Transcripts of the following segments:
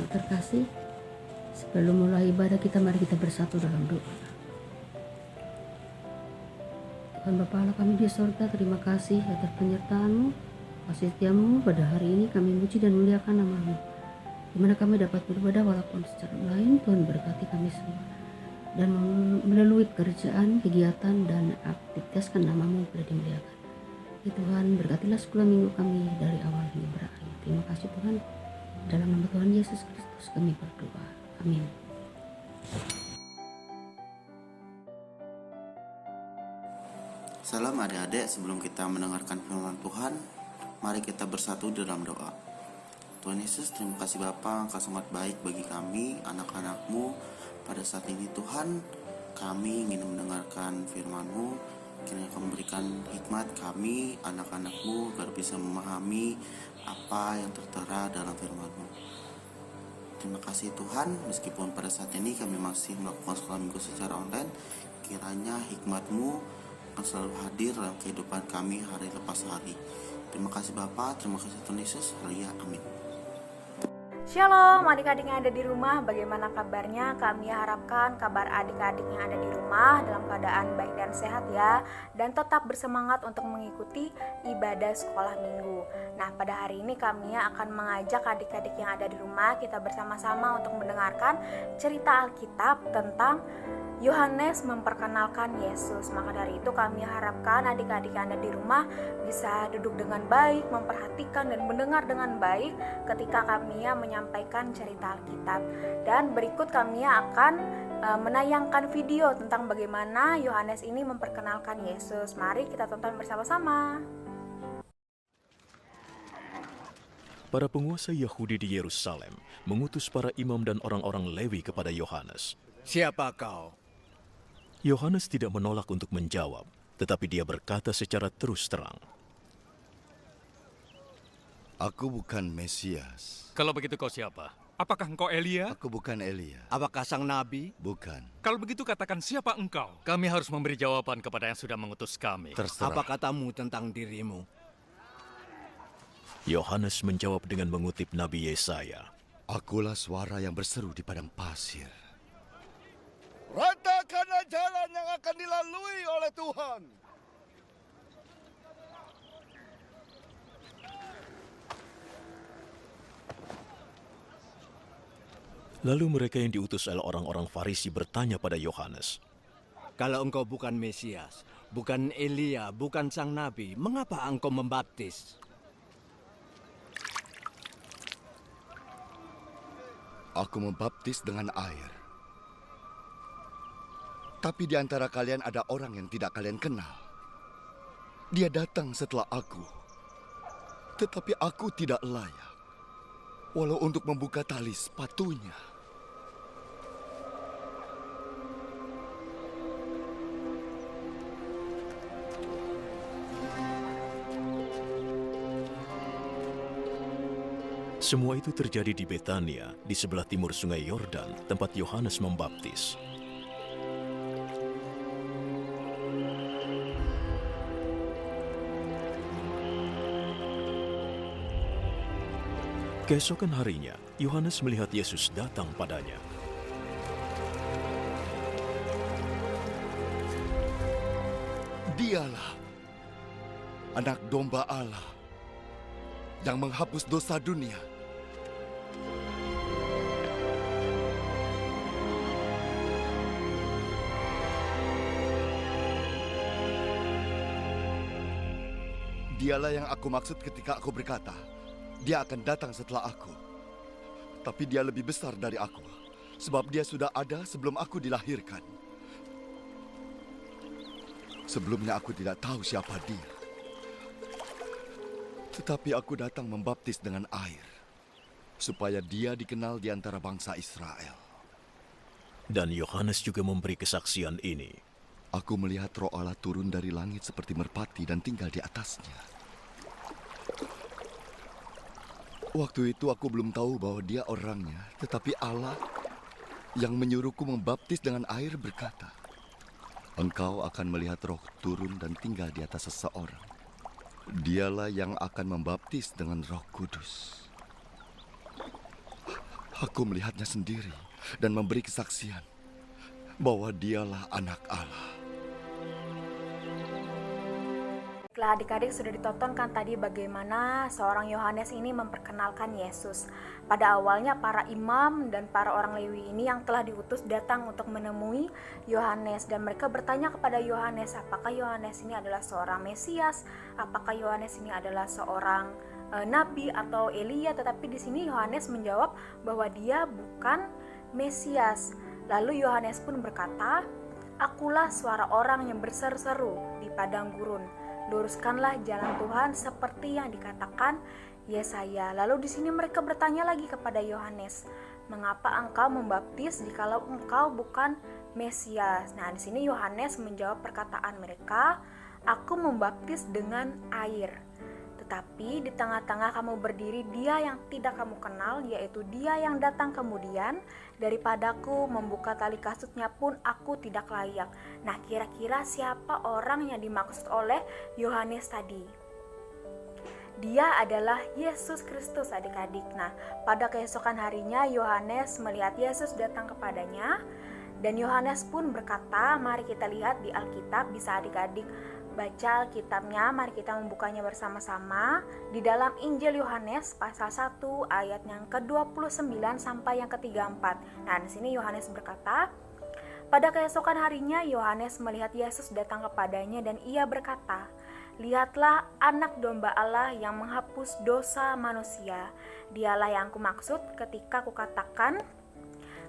terkasih, sebelum mulai ibadah kita, mari kita bersatu dalam doa. Tuhan Bapa Allah kami di surga, terima kasih atas penyertaan-Mu, kasih setiamu pada hari ini. Kami muji dan muliakan nama-Mu, di mana kami dapat beribadah walaupun secara lain. Tuhan berkati kami semua, dan melalui kerjaan, kegiatan, dan aktivitas kan nama-Mu boleh dimuliakan. Ya Tuhan, berkatilah sekolah minggu kami dari awal hingga berakhir. Terima kasih Tuhan, dalam nama Tuhan Yesus Kristus kami berdoa, amin. Salam adik-adik, sebelum kita mendengarkan firman Tuhan, mari kita bersatu dalam doa. Tuhan Yesus, terima kasih Bapa, Engkau sangat baik bagi kami, anak-anak-Mu. Pada saat ini Tuhan, kami ingin mendengarkan firman-Mu. Kiranya Kau memberikan hikmat kami, anak-anak-Mu, agar bisa memahami apa yang tertera dalam firman-Mu. Terima kasih Tuhan, meskipun pada saat ini kami masih melakukan sekolah minggu secara online, kiranya hikmat-Mu akan selalu hadir dalam kehidupan kami hari lepas hari. Terima kasih Bapa, terima kasih Tuhan Yesus, haleluya, amin. Shalom adik-adik yang ada di rumah, bagaimana kabarnya? Kami harapkan kabar adik-adik yang ada di rumah dalam keadaan baik dan sehat ya, dan tetap bersemangat untuk mengikuti ibadah sekolah minggu. Nah, pada hari ini kami akan mengajak adik-adik yang ada di rumah kita bersama-sama untuk mendengarkan cerita Alkitab tentang Yohanes memperkenalkan Yesus. Maka dari itu kami harapkan adik-adik yang ada di rumah bisa duduk dengan baik, memperhatikan dan mendengar dengan baik ketika kami menyampaikan cerita Alkitab. Dan berikut kami akan menayangkan video tentang bagaimana Yohanes ini memperkenalkan Yesus. Mari kita tonton bersama-sama. Para penguasa Yahudi di Yerusalem mengutus para imam dan orang-orang Lewi kepada Yohanes. Siapa kau? Yohanes tidak menolak untuk menjawab, tetapi dia berkata secara terus terang. Aku bukan Mesias. Kalau begitu kau siapa? Apakah engkau Elia? Aku bukan Elia. Apakah sang nabi? Bukan. Kalau begitu katakan siapa engkau? Kami harus memberi jawaban kepada yang sudah mengutus kami. Terserah. Apa katamu tentang dirimu? Yohanes menjawab dengan mengutip Nabi Yesaya. Akulah suara yang berseru di padang pasir. Ratakanlah jalan yang akan dilalui oleh Tuhan. Lalu mereka yang diutus oleh orang-orang Farisi bertanya pada Yohanes. Kalau engkau bukan Mesias, bukan Elia, bukan sang nabi, mengapa engkau membaptis? Aku membaptis dengan air. Tapi di antara kalian ada orang yang tidak kalian kenal. Dia datang setelah aku. Tetapi aku tidak layak, walau untuk membuka tali sepatunya. Semua itu terjadi di Betania, di sebelah timur sungai Yordan, tempat Yohanes membaptis. Keesokan harinya, Yohanes melihat Yesus datang padanya. Dialah anak domba Allah yang menghapus dosa dunia. Dialah yang aku maksud ketika aku berkata, dia akan datang setelah aku. Tapi dia lebih besar dari aku, sebab dia sudah ada sebelum aku dilahirkan. Sebelumnya aku tidak tahu siapa dia. Tetapi aku datang membaptis dengan air, supaya dia dikenal di antara bangsa Israel. Dan Yohanes juga memberi kesaksian ini. Aku melihat Roh Allah turun dari langit seperti merpati dan tinggal di atasnya. Waktu itu aku belum tahu bahwa dia orangnya, tetapi Allah yang menyuruhku membaptis dengan air berkata, engkau akan melihat Roh turun dan tinggal di atas seseorang. Dialah yang akan membaptis dengan Roh Kudus. Aku melihatnya sendiri dan memberi kesaksian bahwa dialah anak Allah. Baiklah adik-adik, sudah ditonton kan tadi bagaimana seorang Yohanes ini memperkenalkan Yesus. Pada awalnya para imam dan para orang Lewi ini yang telah diutus datang untuk menemui Yohanes, dan mereka bertanya kepada Yohanes, apakah Yohanes ini adalah seorang Mesias, apakah Yohanes ini adalah seorang nabi atau Elia. Tetapi di sini Yohanes menjawab bahwa dia bukan Mesias. Lalu Yohanes pun berkata, "Akulah suara orang yang berseru-seru di padang gurun. Luruskanlah jalan Tuhan seperti yang dikatakan Yesaya." Lalu di sini mereka bertanya lagi kepada Yohanes, "Mengapa engkau membaptis jikalau engkau bukan Mesias?" Nah, di sini Yohanes menjawab perkataan mereka, "Aku membaptis dengan air. Tetapi di tengah-tengah kamu berdiri dia yang tidak kamu kenal, yaitu dia yang datang kemudian daripadaku, membuka tali kasutnya pun aku tidak layak." Nah, kira-kira siapa orang yang dimaksud oleh Yohanes tadi? Dia adalah Yesus Kristus adik-adik. Nah, pada keesokan harinya Yohanes melihat Yesus datang kepadanya, dan Yohanes pun berkata, mari kita lihat di Alkitab, bisa adik-adik baca Alkitabnya, mari kita membukanya bersama-sama di dalam Injil Yohanes pasal 1 ayat yang ke-29 sampai yang ke-34. Nah, di sini Yohanes berkata, pada keesokan harinya Yohanes melihat Yesus datang kepadanya dan ia berkata, "Lihatlah anak domba Allah yang menghapus dosa manusia. Dialah yang kumaksud ketika kukatakan,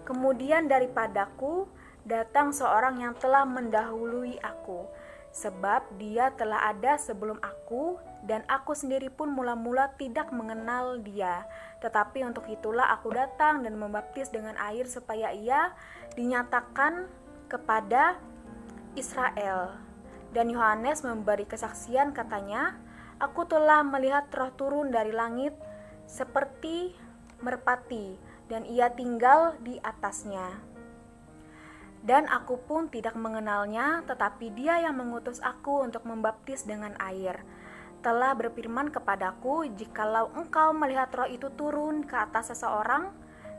kemudian daripadaku datang seorang yang telah mendahului aku. Sebab dia telah ada sebelum aku, dan aku sendiri pun mula-mula tidak mengenal dia. Tetapi untuk itulah aku datang dan membaptis dengan air supaya ia dinyatakan kepada Israel." Dan Yohanes memberi kesaksian, katanya, "Aku telah melihat Roh turun dari langit seperti merpati, dan ia tinggal di atasnya. Dan aku pun tidak mengenalnya, tetapi dia yang mengutus aku untuk membaptis dengan air telah berfirman kepadaku, jikalau engkau melihat Roh itu turun ke atas seseorang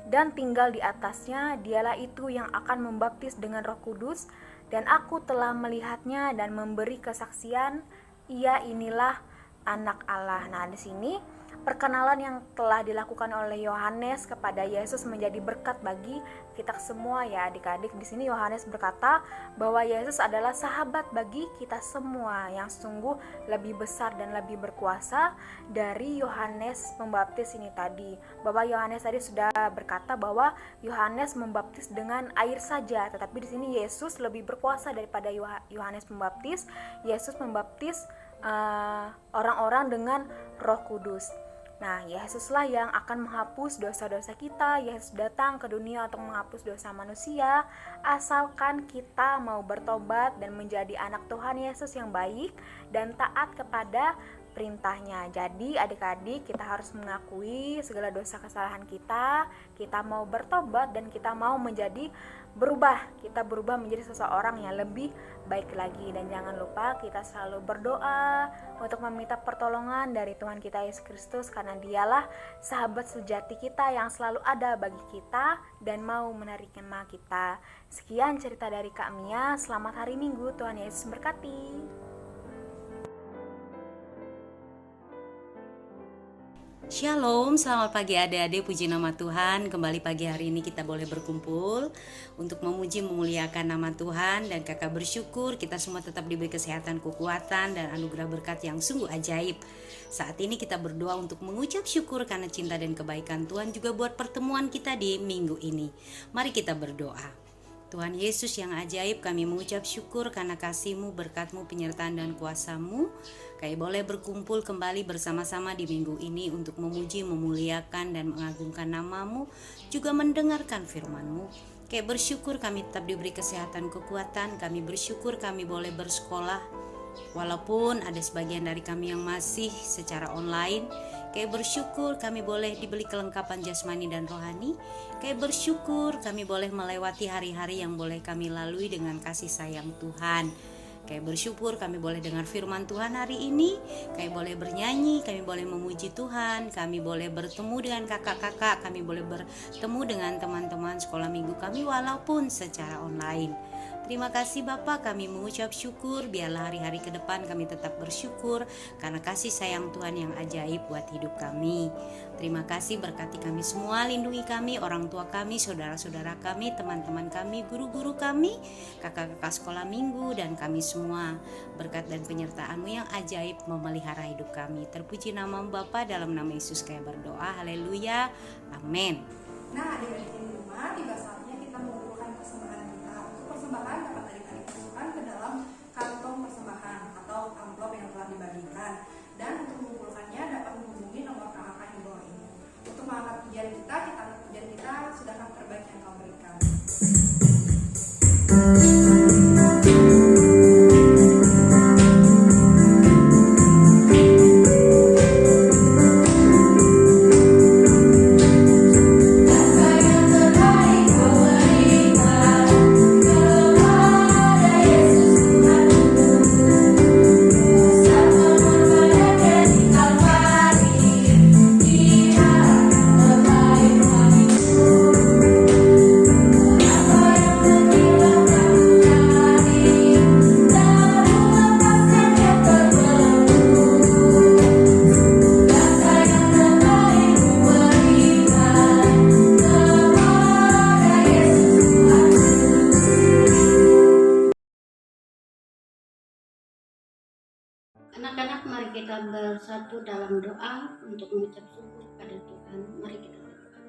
dan tinggal di atasnya, dialah itu yang akan membaptis dengan Roh Kudus, dan aku telah melihatnya dan memberi kesaksian, ia inilah anak Allah." Nah, di sini perkenalan yang telah dilakukan oleh Yohanes kepada Yesus menjadi berkat bagi kita semua ya adik-adik. Di sini Yohanes berkata bahwa Yesus adalah sahabat bagi kita semua yang sungguh lebih besar dan lebih berkuasa dari Yohanes Pembaptis ini tadi. Bahwa Yohanes tadi sudah berkata bahwa Yohanes membaptis dengan air saja, tetapi di sini Yesus lebih berkuasa daripada Yohanes Pembaptis. Yesus membaptis orang-orang dengan Roh Kudus. Nah, Yesuslah yang akan menghapus dosa-dosa kita. Yesus datang ke dunia untuk menghapus dosa manusia, asalkan kita mau bertobat dan menjadi anak Tuhan Yesus yang baik dan taat kepada perintahnya. Jadi adik-adik, kita harus mengakui segala dosa kesalahan kita mau bertobat dan kita mau menjadi kita berubah menjadi seseorang yang lebih baik lagi. Dan jangan lupa kita selalu berdoa untuk meminta pertolongan dari Tuhan kita Yesus Kristus, karena dialah sahabat sejati kita yang selalu ada bagi kita dan mau menerima kita. Sekian cerita dari Kak Mia. Selamat hari Minggu, Tuhan Yesus berkati. Shalom, selamat pagi adik-adik, puji nama Tuhan. Kembali pagi hari ini kita boleh berkumpul untuk memuji memuliakan nama Tuhan. Dan kakak bersyukur kita semua tetap diberi kesehatan, kekuatan, dan anugerah berkat yang sungguh ajaib. Saat ini kita berdoa untuk mengucap syukur karena cinta dan kebaikan Tuhan juga buat pertemuan kita di minggu ini. Mari kita berdoa. Tuhan Yesus yang ajaib, kami mengucap syukur karena kasih-Mu, berkat-Mu, penyertaan dan kuasa-Mu. Kami boleh berkumpul kembali bersama-sama di minggu ini untuk memuji, memuliakan dan mengagungkan nama-Mu, juga mendengarkan firman-Mu. Kami bersyukur kami tetap diberi kesehatan, kekuatan. Kami bersyukur kami boleh bersekolah, walaupun ada sebagian dari kami yang masih secara online. Kami bersyukur kami boleh diberi kelengkapan jasmani dan rohani. Kami bersyukur kami boleh melewati hari-hari yang boleh kami lalui dengan kasih sayang Tuhan. Kami bersyukur kami boleh dengar firman Tuhan hari ini, kami boleh bernyanyi, kami boleh memuji Tuhan, kami boleh bertemu dengan kakak-kakak, kami boleh bertemu dengan teman-teman sekolah minggu kami walaupun secara online. Terima kasih Bapak, kami mengucap syukur, biarlah hari-hari ke depan kami tetap bersyukur karena kasih sayang Tuhan yang ajaib buat hidup kami. Terima kasih, berkati kami semua, lindungi kami, orang tua kami, saudara-saudara kami, teman-teman kami, guru-guru kami, kakak-kakak sekolah minggu, dan kami semua. Berkat dan penyertaan-Mu yang ajaib memelihara hidup kami. Terpuji nama Bapa, dalam nama Yesus kami berdoa, haleluya, amin. Nah, adik-adik di rumah, tiba saatnya kita mengumpulkan persembahan kita. Untuk persembahan dapat adik-adik masukkan ke dalam kantong persembahan atau amplop yang telah dibagikan. Dan untuk mengumpulkannya dapat menghubungi nomor kakak di bawah ini. Untuk mengangkat pujian kita angkat pujian kita, sudahkah terbaik yang kau berikan. Anak-anak, mari kita bersatu dalam doa untuk mengucap syukur pada Tuhan. Mari kita berdoa.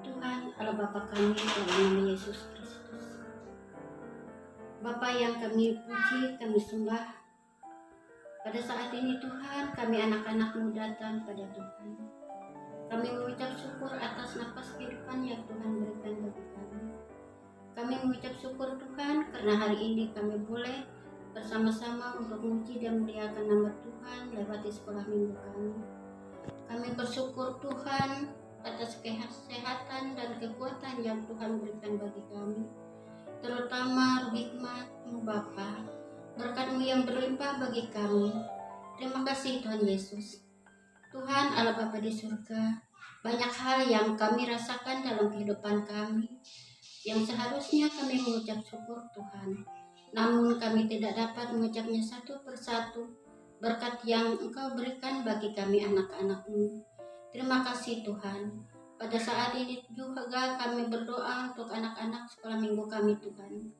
Tuhan Allah Bapa kami, dalam nama Yesus Kristus. Bapa yang kami puji, kami sembah. Pada saat ini Tuhan, kami anak-anak-Mu datang pada Tuhan. Kami mengucap syukur atas nafas kehidupan yang Tuhan berikan bagi kami. Kami mengucap syukur Tuhan karena hari ini kami boleh bersama-sama untuk memuji dan memuliakan nama Tuhan lewat di sekolah minggu kami. Kami bersyukur Tuhan atas kesehatan dan kekuatan yang Tuhan berikan bagi kami. Terutama hikmat-Mu Bapa, berkat-Mu yang berlimpah bagi kami. Terima kasih Tuhan Yesus. Tuhan Allah Bapa di surga, banyak hal yang kami rasakan dalam kehidupan kami yang seharusnya kami mengucap syukur Tuhan, namun kami tidak dapat mengucapnya satu persatu berkat yang Engkau berikan bagi kami anak-anak-Mu. Terima kasih Tuhan. Pada saat ini juga kami berdoa untuk anak-anak sekolah minggu kami Tuhan.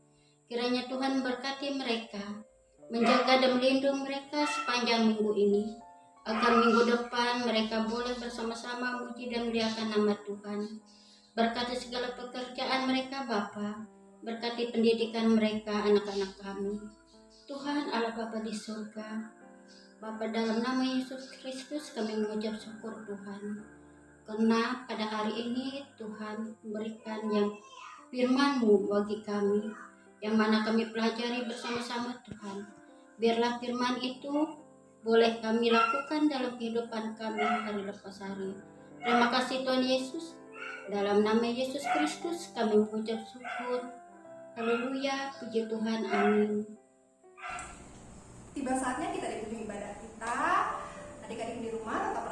Kiranya Tuhan berkati mereka, menjaga dan melindungi mereka sepanjang minggu ini, agar minggu depan mereka boleh bersama-sama memuji dan memuliakan nama Tuhan. Berkati segala pekerjaan mereka Bapa, berkati pendidikan mereka anak-anak kami. Tuhan Allah Bapa di surga, Bapa dalam nama Yesus Kristus kami mengucap syukur Tuhan. Karena pada hari ini Tuhan memberikan yang firman-Mu bagi kami, yang mana kami pelajari bersama-sama Tuhan. Biarlah firman itu boleh kami lakukan dalam kehidupan kami hari lepas hari. Terima kasih Tuhan Yesus. Dalam nama Yesus Kristus kami mengucap syukur. Haleluya, puji Tuhan, amin. Tiba saatnya kita ikuti ibadah kita. Adik-adik di rumah tetap